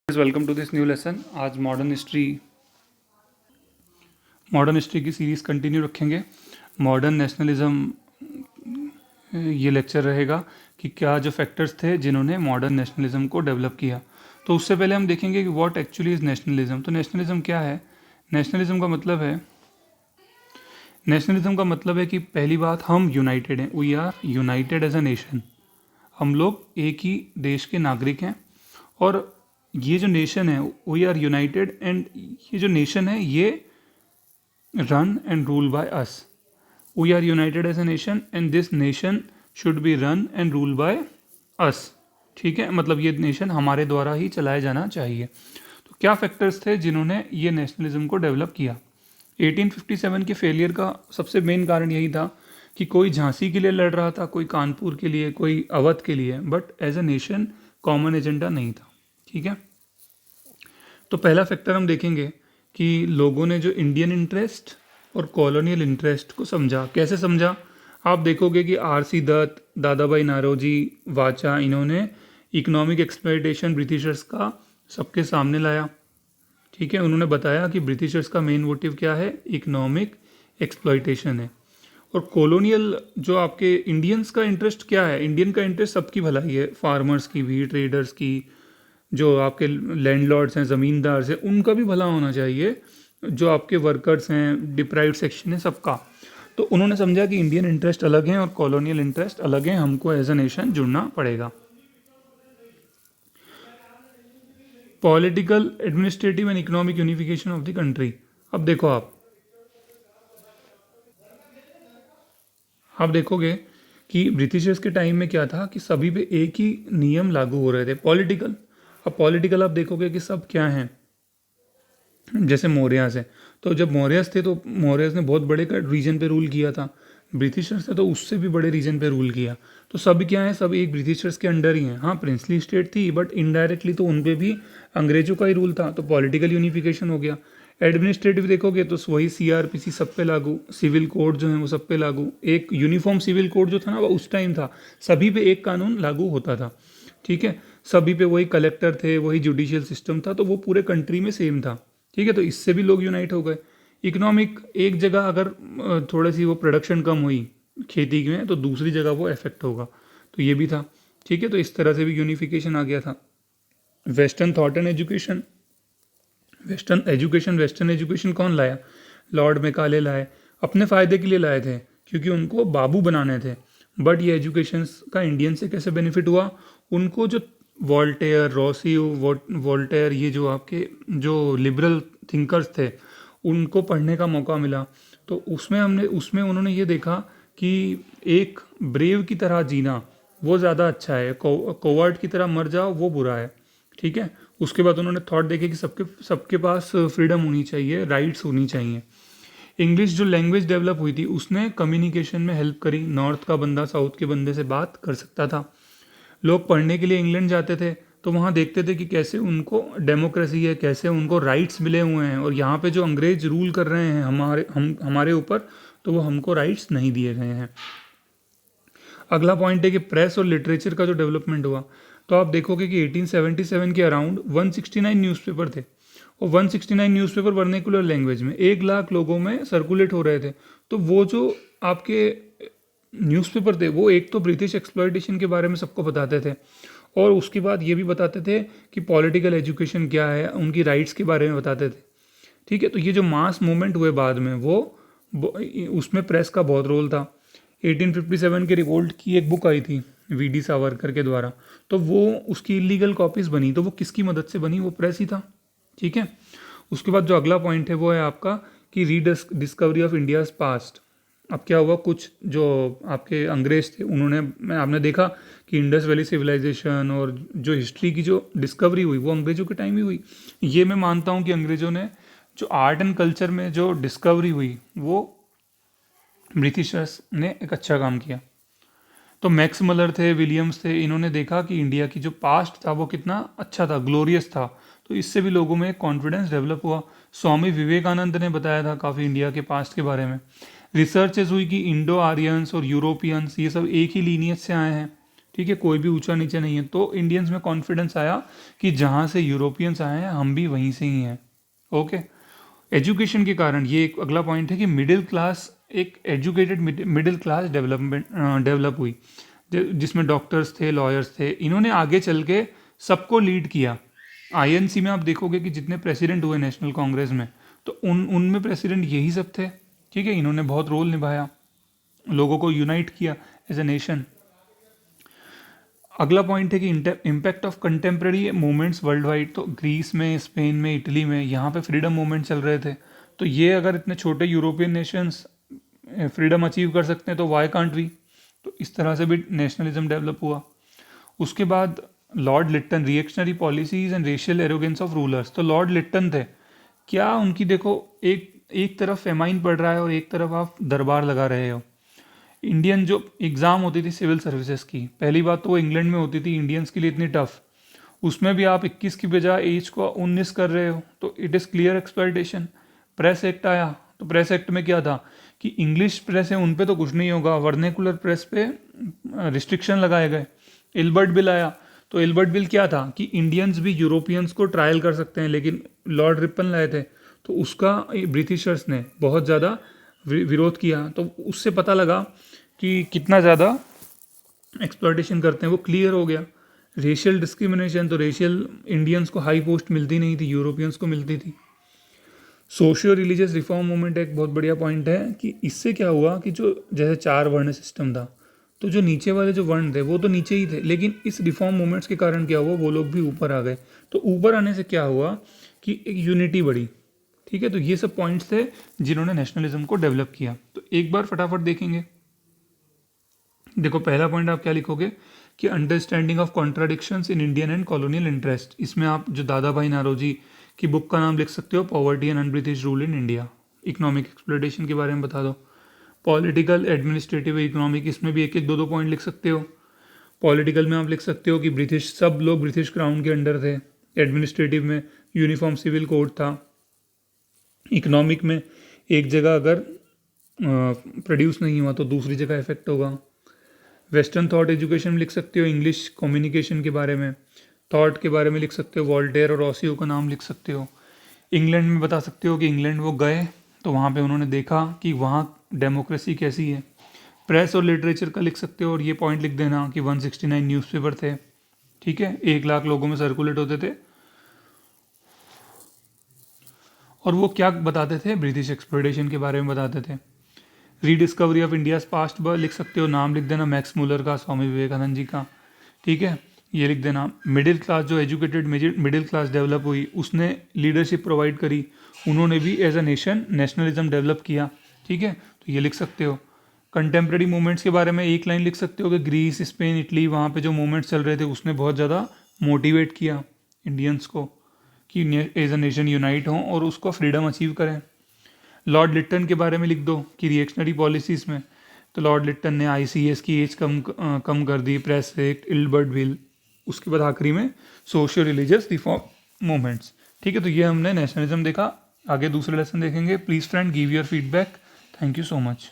Welcome to this new lesson. आज modern history की series continue रखेंगे। मॉडर्न नेशनलिज्म ये लेक्चर रहेगा कि क्या जो फैक्टर्स थे जिन्होंने मॉडर्न नेशनलिज्म को डेवलप किया। तो उससे पहले हम देखेंगे कि व्हाट एक्चुअली इज़ नेशनलिज्म। तो नेशनलिज्म क्या है? नेशनलिज्म का मतलब है कि पहली बात, हम यूनाइटेड हैं। We are united as a nation. हम लोग एक ही देश के नागरिक हैं और ये जो नेशन है, वी आर यूनाइटेड, एंड ये जो नेशन है ये run and rule by us. We are united as a nation and this nation should be run and rule by us. ठीक है, मतलब ये नेशन हमारे द्वारा ही चलाया जाना चाहिए। तो क्या फैक्टर्स थे जिन्होंने ये नेशनलिज्म को डेवलप किया? 1857 के फेलियर का सबसे मेन कारण यही था कि कोई झांसी के लिए लड़ रहा था, कोई कानपुर के लिए, कोई अवध के लिए, but as a nation common agenda नहीं था। ठीक है, तो पहला फैक्टर हम देखेंगे कि लोगों ने जो इंडियन इंटरेस्ट और कॉलोनियल इंटरेस्ट को समझा। कैसे समझा? आप देखोगे कि आर.सी. दत्त, दादा भाई नारोजी, वाचा, इन्होंने इकोनॉमिक एक्सप्लॉयटेशन ब्रिटिशर्स का सबके सामने लाया। ठीक है, उन्होंने बताया कि ब्रिटिशर्स का मेन मोटिव क्या है, इकोनॉमिक एक्सप्लॉयटेशन है। और कॉलोनियल जो आपके इंडियंस का इंटरेस्ट क्या है? इंडियन का इंटरेस्ट सबकी भलाई है, फार्मर्स की भी, ट्रेडर्स की, जो आपके लैंडलॉर्ड्स हैं, ज़मींदार हैं, उनका भी भला होना चाहिए, जो आपके वर्कर्स हैं, डिप्राइव्ड सेक्शन है, सबका। तो उन्होंने समझा कि इंडियन इंटरेस्ट अलग हैं और कॉलोनियल इंटरेस्ट अलग हैं, हमको एज अ नेशन जुड़ना पड़ेगा। Political, administrative and economic unification of the country. अब देखो, आप देखोगे कि ब्रिटिशर्स के टाइम में क्या था कि सभी पे एक ही नियम लागू हो रहे थे, पॉलिटिकल। अब पॉलिटिकल आप देखोगे कि सब क्या हैं, जैसे मौर्यास है, तो जब मौर्यास थे तो मौर्यास ने बहुत बड़े रीजन पे रूल किया था। ब्रिटिशर्स थे तो उससे भी बड़े रीजन पे रूल किया। तो सब क्या है, सब एक ब्रिटिशर्स के अंडर ही हैं। हाँ, प्रिंसली स्टेट थी बट इनडायरेक्टली तो उन पे भी अंग्रेजों का ही रूल था, तो पॉलिटिकल यूनिफिकेशन हो गया। एडमिनिस्ट्रेटिव देखोगे तो वही सीआरपीसी सब पे लागू, सिविल कोड जो है वो सब पे लागू। एक यूनिफॉर्म सिविल कोड जो था ना वो उस टाइम था, सभी पे एक कानून लागू होता था। ठीक है, सभी पे वही कलेक्टर थे, वही जुडिशियल सिस्टम था, तो वो पूरे कंट्री में सेम था। ठीक है, तो इससे भी लोग यूनाइट हो गए। इकोनॉमिक, एक जगह अगर थोड़ी सी वो प्रोडक्शन कम हुई खेती में तो दूसरी जगह वो इफेक्ट होगा, तो ये भी था। ठीक है, तो इस तरह से भी यूनिफिकेशन आ गया था। Western thought and education. Western education कौन लाया? लॉर्ड मेकाले लाए, अपने फ़ायदे के लिए लाए थे क्योंकि उनको बाबू बनाने थे। बट ये एजुकेशन का इंडियन से कैसे बेनिफिट हुआ? उनको जो वॉल्टेयर, रोसियो, वॉल्टेयर, ये जो आपके जो लिबरल थिंकर्स थे, उनको पढ़ने का मौका मिला। तो उसमें उन्होंने ये देखा कि एक ब्रेव की तरह जीना वो ज़्यादा अच्छा है, कोवर्ट की तरह मर जाओ वो बुरा है। ठीक है, उसके बाद उन्होंने थॉट देखे कि सबके सबके पास फ्रीडम होनी चाहिए, राइट्स होनी चाहिए। इंग्लिश जो लैंग्वेज डेवलप हुई थी उसने कम्युनिकेशन में हेल्प करी। नॉर्थ का बंदा साउथ के बंदे से बात कर सकता था। लोग पढ़ने के लिए इंग्लैंड जाते थे तो वहाँ देखते थे कि कैसे उनको डेमोक्रेसी है, कैसे उनको राइट्स मिले हुए हैं, और यहाँ पे जो अंग्रेज रूल कर रहे हैं हमारे ऊपर, तो वो हमको राइट्स नहीं दिए गए हैं। अगला पॉइंट है कि प्रेस और लिटरेचर का जो डेवलपमेंट हुआ, तो आप देखोगे कि 1877 के अराउंड 169 न्यूज़पेपर थे, और 169 न्यूज़पेपर वर्नेकुलर लैंग्वेज में 1 लाख लोगों में सर्कुलेट हो रहे थे। तो वो जो आपके न्यूज़पेपर थे वो एक तो ब्रिटिश एक्सप्लॉयटेशन के बारे में सबको बताते थे, और उसके बाद ये भी बताते थे कि पॉलिटिकल एजुकेशन क्या है, उनकी राइट्स के बारे में बताते थे। ठीक है, तो ये जो मास मूवमेंट हुए बाद में उसमें प्रेस का बहुत रोल था। 1857 के रिवोल्ट की एक बुक आई थी वी.डी. सावरकर के द्वारा, तो वो उसकी इलीगल कॉपीज़ बनी, तो वो किसकी मदद से बनी? वो प्रेस ही था। ठीक है, उसके बाद जो अगला पॉइंट है वो है आपका कि डिस्कवरी ऑफ इंडियाज़ पास्ट। अब क्या हुआ, कुछ जो आपके अंग्रेज थे उन्होंने, आपने देखा कि इंडस वैली सिविलाइजेशन और जो हिस्ट्री की जो डिस्कवरी हुई वो अंग्रेजों के टाइम ही हुई। ये मैं मानता हूँ कि अंग्रेजों ने जो आर्ट एंड कल्चर में जो डिस्कवरी हुई वो ब्रिटिशर्स ने एक अच्छा काम किया। तो मैक्स मलर थे, विलियम्स थे, इन्होंने देखा कि इंडिया की जो पास्ट था वो कितना अच्छा था, ग्लोरियस था, तो इससे भी लोगों में कॉन्फिडेंस डेवलप हुआ। स्वामी विवेकानंद ने बताया था काफ़ी इंडिया के पास्ट के बारे में। रिसर्चेज हुई कि इंडो आर्यंस और यूरोपियंस ये सब एक ही लीनियज से आए हैं। ठीक है, कोई भी ऊंचा नीचे नहीं है। तो इंडियंस में कॉन्फिडेंस आया कि जहाँ से यूरोपियंस आए हैं हम भी वहीं से ही हैं। ओके, एजुकेशन के कारण ये एक अगला पॉइंट है कि मिडिल क्लास, एक एजुकेटेड मिडिल क्लास डेवलप हुई, जिसमें डॉक्टर्स थे, लॉयर्स थे। इन्होंने आगे चल के सबको लीड किया। आईएनसी में आप देखोगे कि जितने प्रेसिडेंट हुए नेशनल कांग्रेस में, तो उनमें प्रेसिडेंट यही सब थे। ठीक है, इन्होंने बहुत रोल निभाया, लोगों को यूनाइट किया एज ए नेशन। अगला पॉइंट है कि impact of contemporary movements world wide. तो ग्रीस में, स्पेन में, इटली में, यहाँ पे फ्रीडम मूवमेंट चल रहे थे। तो ये अगर इतने छोटे यूरोपियन नेशंस फ्रीडम अचीव कर सकते हैं तो वाई कांट वी। तो इस तरह से भी नेशनलिज्म डेवलप हुआ। उसके बाद Lord Lytton, reactionary policies and racial arrogance of rulers. तो लॉर्ड लिट्टन थे, क्या उनकी देखो, एक तरफ फेमाइन पड़ रहा है और एक तरफ आप दरबार लगा रहे हो। इंडियन जो एग्ज़ाम होती थी सिविल सर्विसेज की, पहली बात तो वो इंग्लैंड में होती थी, इंडियंस के लिए इतनी टफ, उसमें भी आप 21 की बजाय एज को 19 कर रहे हो, तो it is clear exploitation. Press act आया, तो प्रेस एक्ट में क्या था कि इंग्लिश प्रेस है उन पे तो कुछ नहीं होगा, वर्नेकुलर प्रेस पे रिस्ट्रिक्शन लगाए गए। इल्बर्ट बिल आया, तो इल्बर्ट बिल क्या था कि इंडियंस भी यूरोपियंस को ट्रायल कर सकते हैं, लेकिन लॉर्ड रिपन लाए थे, तो उसका ब्रिटिशर्स ने बहुत ज़्यादा विरोध किया। तो उससे पता लगा कि कितना ज़्यादा एक्सप्लॉयटेशन करते हैं, वो क्लियर हो गया। रेशियल डिस्क्रिमिनेशन, तो रेशियल इंडियंस को हाई पोस्ट मिलती नहीं थी, यूरोपियंस को मिलती थी। सोशियो रिलीजियस रिफॉर्म मूवमेंट एक बहुत बढ़िया पॉइंट है कि इससे क्या हुआ कि जो जैसे 4 वर्ण सिस्टम था, तो जो नीचे वाले जो वर्ण थे वो तो नीचे ही थे, लेकिन इस रिफॉर्म मूवमेंट्स के कारण क्या हुआ, वो लोग भी ऊपर आ गए। तो ऊपर आने से क्या हुआ कि एक यूनिटी बढ़ी। ठीक है, तो ये सब पॉइंट्स थे जिन्होंने नेशनलिज्म को डेवलप किया। तो एक बार फटाफट देखेंगे। देखो, पहला पॉइंट आप क्या लिखोगे कि understanding of contradictions in Indian and colonial interest. इसमें आप जो दादा भाई नारोजी की बुक का नाम लिख सकते हो, poverty and un-British rule in India. Economic exploitation के बारे में बता दो। पॉलिटिकल, एडमिनिस्ट्रेटिव, इकोनॉमिक, इसमें भी एक एक दो पॉइंट लिख सकते हो। पॉलिटिकल में आप लिख सकते हो कि ब्रिटिश, सब लोग ब्रिटिश क्राउन के अंडर थे। एडमिनिस्ट्रेटिव में यूनिफॉर्म सिविल कोड था। इकोनॉमिक में एक जगह अगर प्रोड्यूस नहीं हुआ तो दूसरी जगह इफेक्ट होगा। वेस्टर्न थॉट एजुकेशन में लिख सकते हो इंग्लिश कम्युनिकेशन के बारे में। थॉट के बारे में लिख सकते हो, वॉल्टेयर और रॉसियो का नाम लिख सकते हो। इंग्लैंड में बता सकते हो कि इंग्लैंड वो गए तो वहाँ पे उन्होंने देखा कि वहाँ डेमोक्रेसी कैसी है। प्रेस और लिटरेचर का लिख सकते हो, और ये पॉइंट लिख देना कि 169 न्यूज़पेपर थे। ठीक है, 1 लाख लोगों में सर्कुलेट होते थे, और वो क्या बताते थे, ब्रिटिश एक्सप्लोइटेशन के बारे में बताते थे। रीडिस्कवरी ऑफ इंडियाज पास्ट लिख सकते हो, नाम लिख देना मैक्स मूलर का, स्वामी विवेकानंद जी का। ठीक है, ये लिख देना। मिडिल क्लास, जो एजुकेटेड मिडिल क्लास डेवलप हुई, उसने लीडरशिप प्रोवाइड करी, उन्होंने भी as a nation nationalism develop किया। ठीक है, तो ये लिख सकते हो। कंटेम्प्रेरी मूवमेंट्स के बारे में एक लाइन लिख सकते हो कि ग्रीस, स्पेन, इटली, वहाँ पे जो मूवमेंट्स चल रहे थे उसने बहुत ज़्यादा मोटिवेट किया इंडियंस को कि एज अ नेशन यूनाइट हों और उसको फ्रीडम अचीव करें। लॉर्ड लिट्टन के बारे में लिख दो कि रिएक्शनरी पॉलिसीज़ में, तो लॉर्ड लिट्टन ने आईसीएस की एज कम कर दी, प्रेस एक्ट, इल्बर्ट बिल। उसके बाद आखिरी में सोशियो रिलीजियस रिफॉर्म मूवमेंट्स। ठीक है, तो ये हमने नेशनलिज्म देखा। आगे दूसरे लेसन देखेंगे। Please friend give your feedback. Thank you so much.